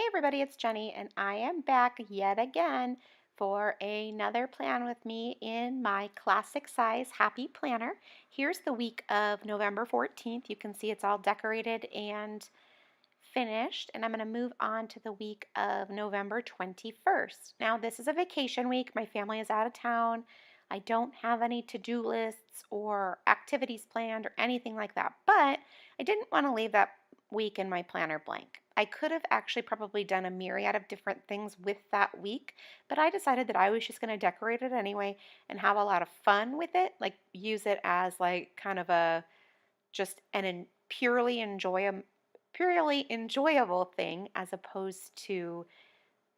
Hey everybody, it's Jenny, and I am back yet again for another plan with me in my classic size Happy Planner. Here's the week of November 14th. You can see it's all decorated and finished, and I'm going to move on to the week of November 21st. Now, this is a vacation week. My family is out of town. I don't have any to-do lists or activities planned or anything like that, but I didn't want to leave that week in my planner blank. I could have actually probably done a myriad of different things with that week, but I decided that I was just going to decorate it anyway and have a lot of fun with it, like use it as like kind of a just an purely enjoyable thing as opposed to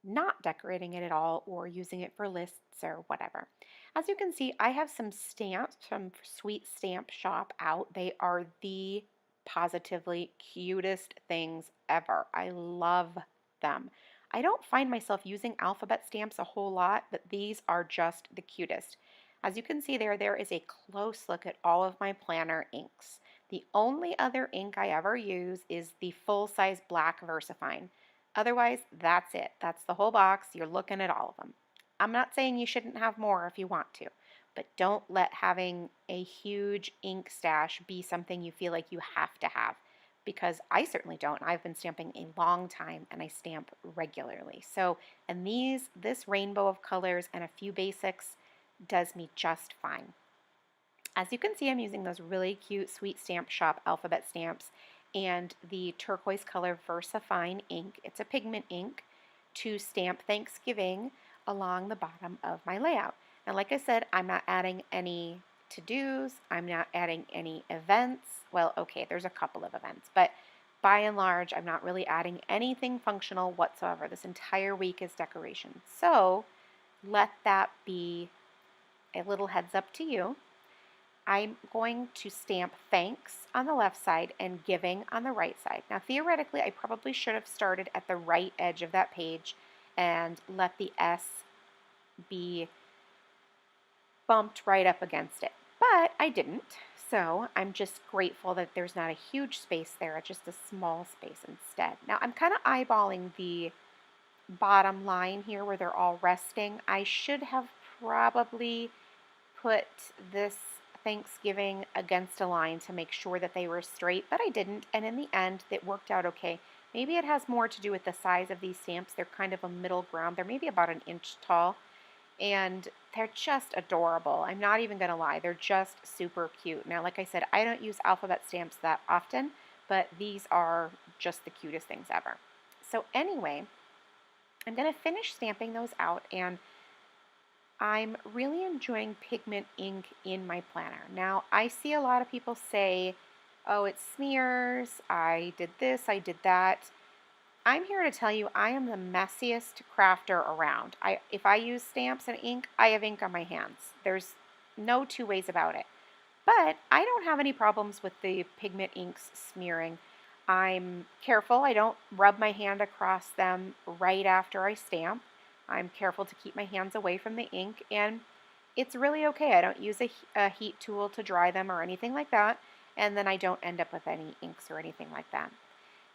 not decorating it at all or using it for lists or whatever. As you can see, I have some stamps from Sweet Stamp Shop out. They are the positively cutest things ever. I love them. I don't find myself using alphabet stamps a whole lot, but these are just the cutest. As you can see there is a close look at all of my planner inks. The only other ink I ever use is the full-size black VersaFine. Otherwise, that's it. That's the whole box. You're looking at all of them. I'm not saying you shouldn't have more if you want to, but don't let having a huge ink stash be something you feel like you have to have, because I certainly don't. I've been stamping a long time and I stamp regularly. So, and this rainbow of colors and a few basics does me just fine. As you can see, I'm using those really cute Sweet Stamp Shop alphabet stamps and the turquoise color VersaFine ink. It's a pigment ink to stamp Thanksgiving along the bottom of my layout. Now, like I said, I'm not adding any to-dos. I'm not adding any events. Well, okay, there's a couple of events, but by and large, I'm not really adding anything functional whatsoever. This entire week is decoration. So let that be a little heads up to you. I'm going to stamp thanks on the left side and giving on the right side. Now, theoretically, I probably should have started at the right edge of that page and let the S be bumped right up against it. But I didn't, so I'm just grateful that there's not a huge space there, just a small space instead. Now, I'm kind of eyeballing the bottom line here where they're all resting. I should have probably put this Thanksgiving against a line to make sure that they were straight, but I didn't, and in the end, it worked out okay. Maybe it has more to do with the size of these stamps. They're kind of a middle ground. They're maybe about an inch tall, and they're just adorable. I'm not even going to lie. They're just super cute. Now, like I said, I don't use alphabet stamps that often, but these are just the cutest things ever. So anyway, I'm going to finish stamping those out, and I'm really enjoying pigment ink in my planner. Now, I see a lot of people say, oh, it smears, I did this, I did that. I'm here to tell you I am the messiest crafter around. If I use stamps and ink, I have ink on my hands. There's no two ways about it. But I don't have any problems with the pigment inks smearing. I'm careful. I don't rub my hand across them right after I stamp. I'm careful to keep my hands away from the ink, and it's really okay. I don't use a heat tool to dry them or anything like that, and then I don't end up with any inks or anything like that.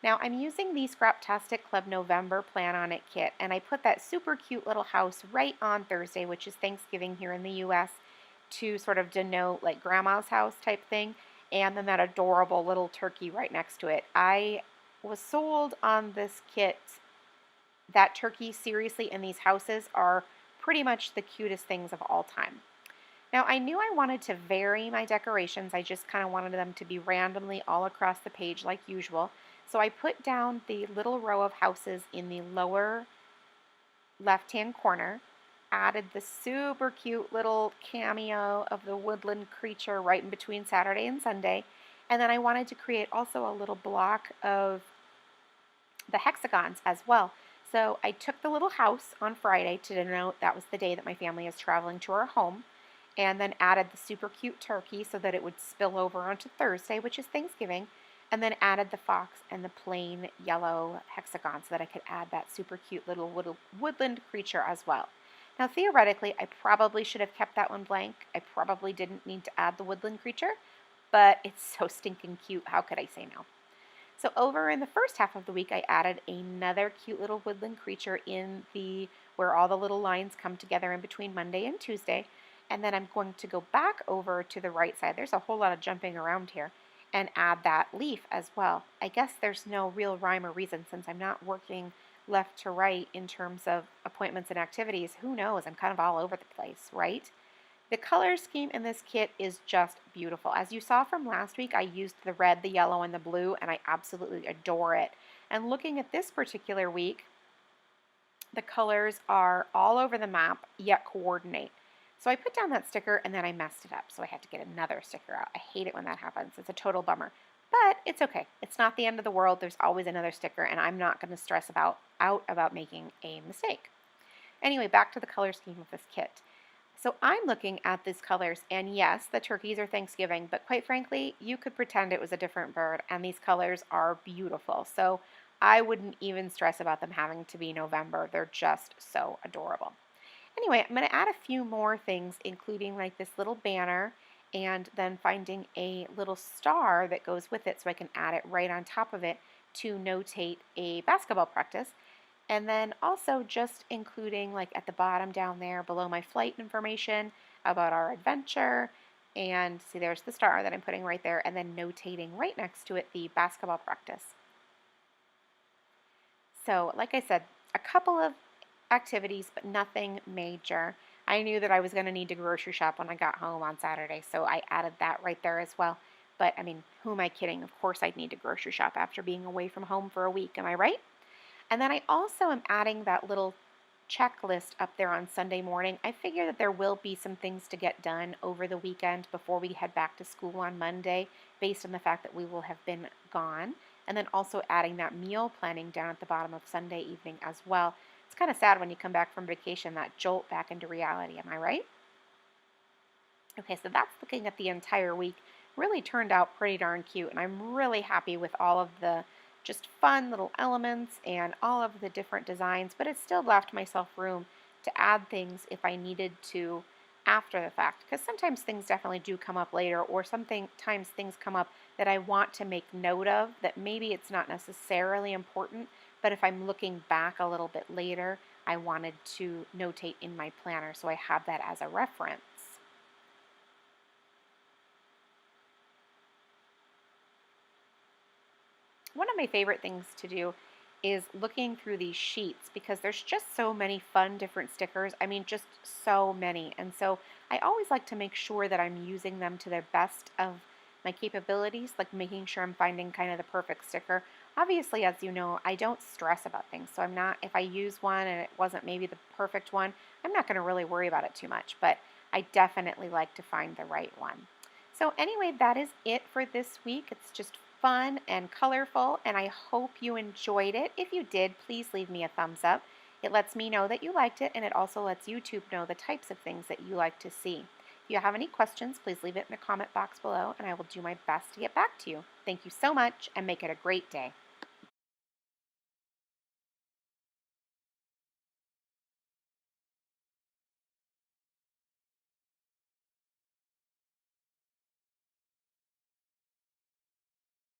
Now, I'm using the Scraptastic Club November Plan On It kit, and I put that super cute little house right on Thursday, which is Thanksgiving here in the U.S., to sort of denote like grandma's house type thing, and then that adorable little turkey right next to it. I was sold on this kit. That turkey, seriously, and these houses are pretty much the cutest things of all time. Now, I knew I wanted to vary my decorations. I just kind of wanted them to be randomly all across the page like usual. So I put down the little row of houses in the lower left-hand corner, added the super cute little cameo of the woodland creature right in between Saturday and Sunday, and then I wanted to create also a little block of the hexagons as well. So I took the little house on Friday to denote that was the day that my family is traveling to our home, and then added the super cute turkey so that it would spill over onto Thursday, which is Thanksgiving, and then added the fox and the plain yellow hexagon so that I could add that super cute little woodland creature as well. Now, theoretically, I probably should have kept that one blank. I probably didn't need to add the woodland creature, but it's so stinking cute. How could I say no? So over in the first half of the week, I added another cute little woodland creature in the where all the little lines come together in between Monday and Tuesday. And then I'm going to go back over to the right side. There's a whole lot of jumping around here and add that leaf as well. I guess there's no real rhyme or reason since I'm not working left to right in terms of appointments and activities. Who knows? I'm kind of all over the place, right? The color scheme in this kit is just beautiful. As you saw from last week, I used the red, the yellow, and the blue, and I absolutely adore it. And looking at this particular week, the colors are all over the map, yet coordinate. So I put down that sticker and then I messed it up. So I had to get another sticker out. I hate it when that happens. It's a total bummer. But it's okay. It's not the end of the world. There's always another sticker, and I'm not going to stress out about making a mistake. Anyway, back to the color scheme of this kit. So I'm looking at these colors, and yes, the turkeys are Thanksgiving, but quite frankly, you could pretend it was a different bird, and these colors are beautiful. So I wouldn't even stress about them having to be November. They're just so adorable. Anyway, I'm going to add a few more things, including like this little banner, and then finding a little star that goes with it so I can add it right on top of it to notate a basketball practice. And then also just including like at the bottom down there below my flight information about our adventure. And see, there's the star that I'm putting right there, and then notating right next to it the basketball practice. So like I said, a couple of activities, but nothing major. I knew that I was going to need to grocery shop when I got home on Saturday, so I added that right there as well. But I mean, who am I kidding? Of course I'd need to grocery shop after being away from home for a week, am I right? And then I also am adding that little checklist up there on Sunday morning. I figure that there will be some things to get done over the weekend before we head back to school on Monday, based on the fact that we will have been gone. And then also adding that meal planning down at the bottom of Sunday evening as well. It's kind of sad when you come back from vacation, that jolt back into reality, am I right? Okay, so that's looking at the entire week. Really turned out pretty darn cute, and I'm really happy with all of the just fun little elements and all of the different designs, but it still left myself room to add things if I needed to after the fact, because sometimes things definitely do come up later, or sometimes things come up that I want to make note of that maybe it's not necessarily important, but if I'm looking back a little bit later, I wanted to notate in my planner so I have that as a reference. One of my favorite things to do is looking through these sheets because there's just so many fun different stickers. I mean, just so many. And so I always like to make sure that I'm using them to the best of my capabilities, like making sure I'm finding kind of the perfect sticker. Obviously, as you know, I don't stress about things. So I'm not, if I use one and it wasn't maybe the perfect one, I'm not going to really worry about it too much. But I definitely like to find the right one. So anyway, that is it for this week. It's just fun and colorful, and I hope you enjoyed it. If you did, please leave me a thumbs up. It lets me know that you liked it, and it also lets YouTube know the types of things that you like to see. If you have any questions, please leave it in the comment box below, and I will do my best to get back to you. Thank you so much, and make it a great day.